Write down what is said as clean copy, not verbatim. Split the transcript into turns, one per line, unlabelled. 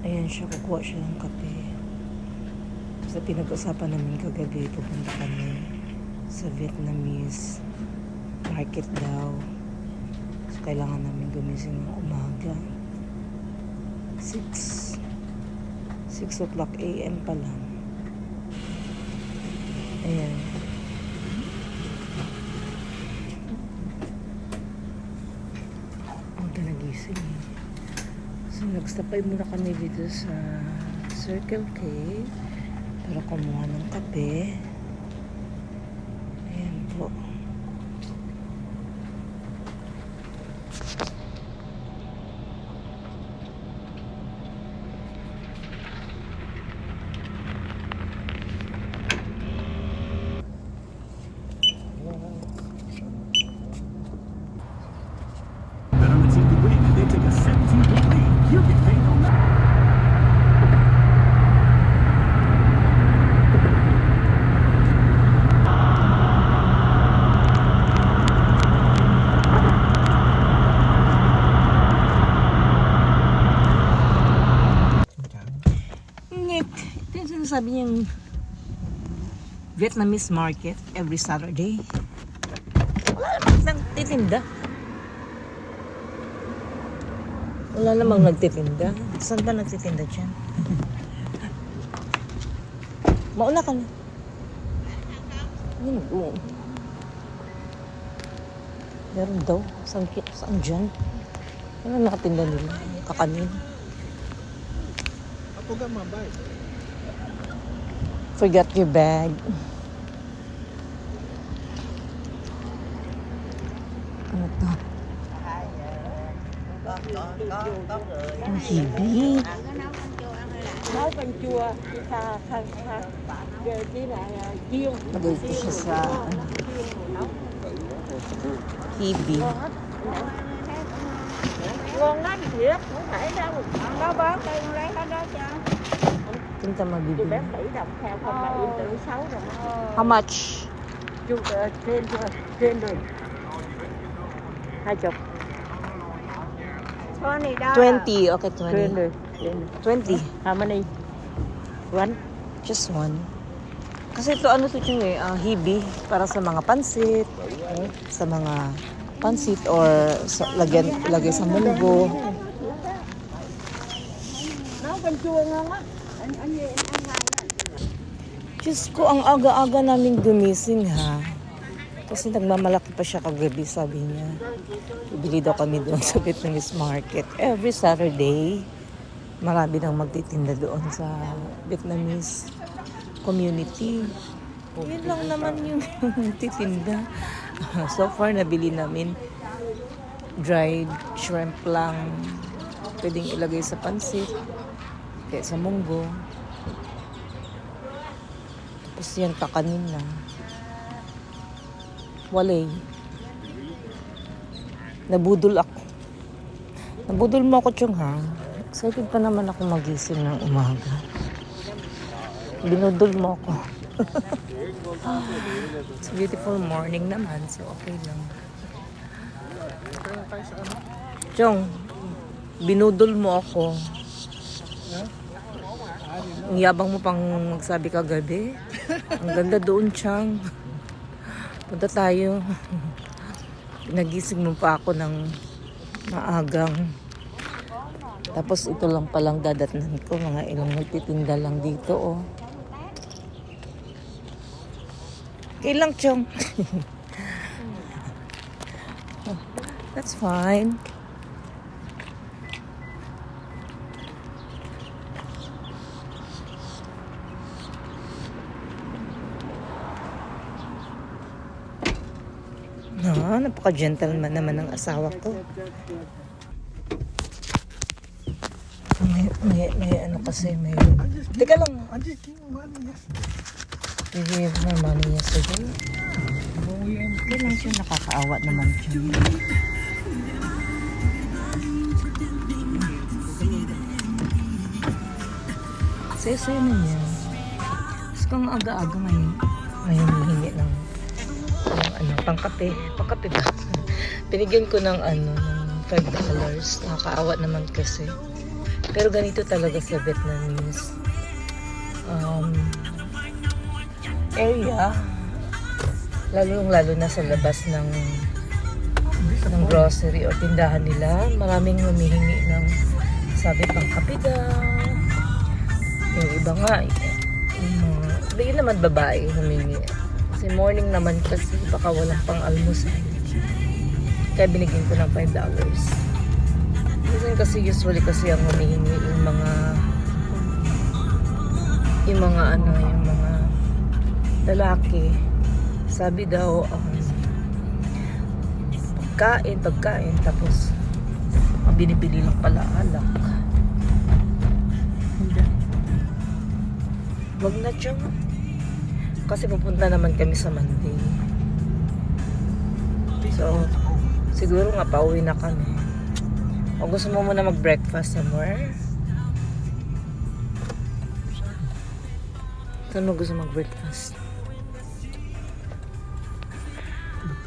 Ayan siya, kukuha siya ng kape. Sa pinag-usapan namin kagabi, pupunta kami sa Vietnamese market daw. So, kailangan namin gumising ng umaga. 6 o'clock a.m. pa lang. Ayan. Ang nagising. So, nagstapay muna kami dito sa Circle K para kumuha ng kape. Ayan po. Ito yung sinasabi niyang Vietnamese market every Saturday. Wala namang nagtitinda. Wala namang nagtitinda. Saan ba nagtitinda dyan? Mauna ka na. Meron daw. Saan dyan? Ano nakatinda nila? Kakanin. Forgot your bag. Ano to? Ang hibi.
nấu canh chua xa xa xa chỉ là chiên
Lagay ko siya sa hibi.
ngon lắm thiệt không phải đâu nó bán đây con lấy hết đó cho
Tinta
chị
mabibili.
bán 7 đồng theo không là in tự 6 đồng
How much?
chua trên đường 20 con này đâu
20. Okay,
trên
20.
đường
20.
how many one
Just one. Kasi ito ano to yung hibi para sa mga pansit, sa mga pansit or sa, lagay sa munggo.
nấu canh chua ngon á anh gì anh ăn ngoài đó.
Diyos ko, ang aga-aga namin gumising ha. Kasi nagmamalaki pa siya kagabi, sabi niya. Bibili daw kami doon sa Vietnamese market. Every Saturday, marami nang magtitinda doon sa Vietnamese community. Yun lang naman yung titinda. So far, nabili namin dried shrimp lang. Pwedeng ilagay sa pansit, kaya sa munggo. Tapos yan, kakanin na. Walay. Nabudol ako. Nabudol mo ako, Chong, ha? Excited pa naman ako magising ng umaga. Binudol mo ako. It's a beautiful morning naman, so okay lang. Chong, binudol mo ako. Ang yabang mo pang magsabi kagabi. Ang ganda doon, Chang. Punta tayo. Nagising mo pa ako ng maagang. Tapos ito lang palang dadatnan ko. Mga ilang nagtitinda lang dito, oh. Kailang, Chong. That's fine. No, napaka-gentleman naman ng asawa ko. May ano kasi, may... Teka lang. Did you give her money yesterday? Kailan siya nakakaawa naman siya. Sayo-sayo na niya. Tapos kung aga-aga ngayon, hihingi ng pangkape. Pangkape ba? Binigyan ko ng ng $5. Nakakaawa naman kasi. Pero ganito talaga sa Vietnamese area, lalo na sa labas ng grocery o tindahan nila, maraming humihingi ng sabi pang kape daw. Yung iba nga, yun naman babae humingi. Kasi morning naman kasi baka walang pang almusal. Kaya binigyan ko ng $5. Minsan kasi usually kasi ang humihingi yung mga lalaki. Sabi daw pagkain tapos ang binibili lang pala alak. Wag na dyan. Kasi pupunta naman kami sa Monday. So, siguro nga pauwi na kami. O gusto mo muna mag-breakfast somewhere? Saan mo gusto mag-breakfast?